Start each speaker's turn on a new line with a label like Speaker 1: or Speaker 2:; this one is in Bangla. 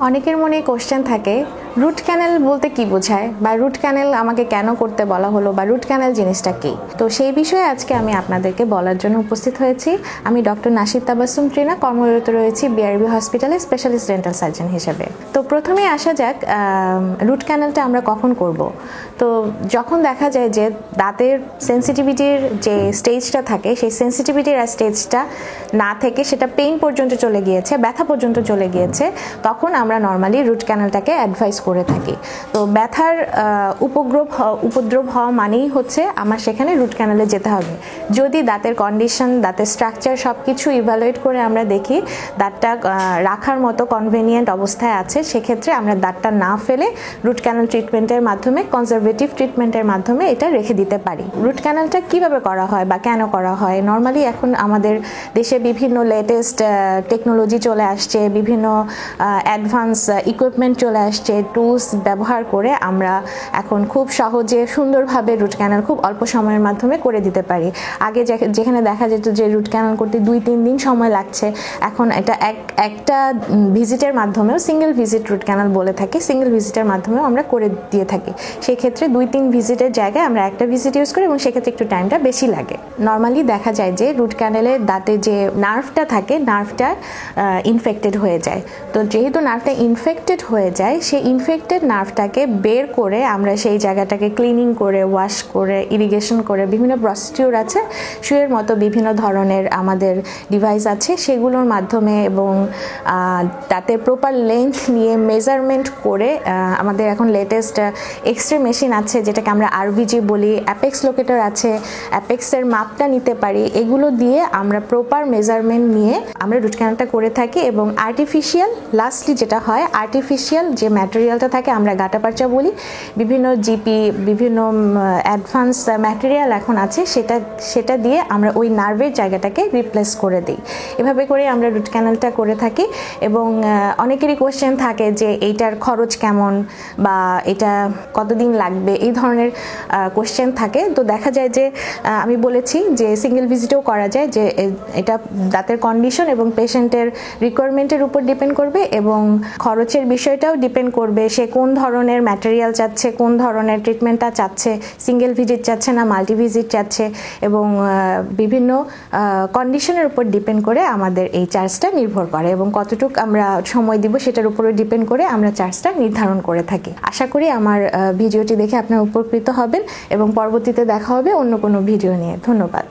Speaker 1: অনেকের মনে কোশ্চেন থাকে রুট ক্যানেল বলতে কি বোঝায় বা রুট ক্যানেল আমাকে কেন করতে বলা হলো বা রুট ক্যানেল জিনিসটা কি। তো সেই বিষয়ে আজকে আমি আপনাদেরকে বলার জন্য উপস্থিত হয়েছি। আমি ডক্টর নাশিদ তাবাসসুম ত্রিনা, কর্মরত রয়েছি বিআরবি হসপিটালে স্পেশালিস্ট ডেন্টাল সার্জন হিসেবে। তো প্রথমে আসা যাক রুট ক্যানেলটা আমরা কখন করব। তো যখন দেখা যায় যে দাঁতের সেন্সিটিভিটির যে স্টেজটা থাকে সেই সেন্সিটিভিটির স্টেজটা না থেকে সেটা পেইন পর্যন্ত চলে গিয়েছে, ব্যথা পর্যন্ত চলে গিয়েছে, তখন আমরা নর্মালি রুট ক্যানেলটাকে অ্যাডভাইস করে থাকি। তো ব্যথার উপদ্রব হওয়া মানেই হচ্ছে আমার সেখানে রুট ক্যানেলে যেতে হবে। যদি দাঁতের কন্ডিশন, দাঁতের স্ট্রাকচার সব কিছু ইভ্যালুয়েট করে আমরা দেখি দাঁতটা রাখার মতো কনভেনিয়েন্ট অবস্থায় আছে, সেক্ষেত্রে আমরা দাঁতটা না ফেলে রুট ক্যানেল ট্রিটমেন্টের মাধ্যমে, কনজারভেটিভ ট্রিটমেন্টের মাধ্যমে এটা রেখে দিতে পারি। রুট ক্যানেলটা কিভাবে করা হয় বা কেন করা হয়? নর্মালি এখন আমাদের দেশে বিভিন্ন লেটেস্ট টেকনোলজি চলে আসছে, বিভিন্ন অ্যাডভান্স ইকুইপমেন্ট চলে আসছে, টুলস ব্যবহার করে আমরা এখন খুব সহজে সুন্দরভাবে রুট ক্যানেল খুব অল্প সময়ের মাধ্যমে করে দিতে পারি। আগে যেখানে দেখা যেত যে রুট ক্যানেল করতে 2-3 দিন সময় লাগছে, এখন এটা একটা ভিজিটের মাধ্যমেও, সিঙ্গেল ভিজিট রুট ক্যানেল বলে থাকি, সিঙ্গেল ভিজিটের মাধ্যমেও আমরা করে দিয়ে থাকি। সেই ক্ষেত্রে 2-3 ভিজিটের জায়গায় আমরা একটা ভিজিট ইউজ করি এবং সেক্ষেত্রে একটু টাইমটা বেশি লাগে। নর্মালি দেখা যায় যে রুট ক্যানেলের দাঁতে যে নার্ভটা থাকে, নার্ভটা ইনফেক্টেড হয়ে যায়। তো যেহেতু নার্ভটা ইনফেক্টেড হয়ে যায়, সেই ইনফেক্টেড নার্ভটাকে বের করে আমরা সেই জায়গাটাকে ক্লিনিং করে, ওয়াশ করে, ইরিগেশন করে, বিভিন্ন প্রসিডিউর আছে, শুয়ের মতো বিভিন্ন ধরনের আমাদের ডিভাইস আছে, সেগুলোর মাধ্যমে এবং তাতে প্রপার লেন্থ নিয়ে মেজারমেন্ট করে, আমাদের এখন লেটেস্ট এক্সরে মেশিন আছে যেটাকে আমরা আরভিজি বলি, অ্যাপেক্স লোকেটর আছে, অ্যাপেক্সের মাপটা নিতে পারি, এগুলো দিয়ে আমরা প্রপার মেজারমেন্ট নিয়ে আমরা রুট ক্যানেলটা করে থাকি। এবং আর্টিফিশিয়াল, লাস্টলি যেটা হয়, আর্টিফিশিয়াল যে ম্যাটেরিয়ালটা থাকে আমরা গাটাপারচা বলি, বিভিন্ন জিপি, বিভিন্ন অ্যাডভান্স ম্যাটেরিয়াল এখন আছে, সেটা দিয়ে আমরা ওই নার্ভের জায়গাটাকে রিপ্লেস করে দিই। এভাবে করে আমরা রুট ক্যানেলটা করে থাকি। এবং অনেকেরই কোশ্চেন থাকে যে এইটার খরচ কেমন বা এটা কতদিন লাগবে, এই ধরনের কোশ্চেন থাকে। তো দেখা যায় যে আমি বলেছি যে সিঙ্গেল ভিজিটেও করা যায়, যে এটা দাঁতের কন্ডিশন এবং পেশেন্টের রিকোয়ারমেন্টের উপর ডিপেন্ড করবে এবং খরচের বিষয়টাও ডিপেন্ড করবে, সে কোন ধরনের ম্যাটেরিয়াল চাচ্ছে, কোন ধরনের ট্রিটমেন্টটা চাচ্ছে, সিঙ্গেল ভিজিট চাচ্ছে না মাল্টি ভিজিট চাচ্ছে, এবং বিভিন্ন কন্ডিশনের উপর ডিপেন্ড করে আমাদের এই চার্জটা নির্ভর করে এবং কতটুকু আমরা সময় দিব সেটার উপরে ডিপেন্ড করে আমরা চার্জটা নির্ধারণ করে থাকি। আশা করি আমার ভিডিওটি দেখে আপনারা উপকৃত হবেন এবং পরবর্তীতে দেখা হবে অন্য কোনো ভিডিও নিয়ে। ধন্যবাদ।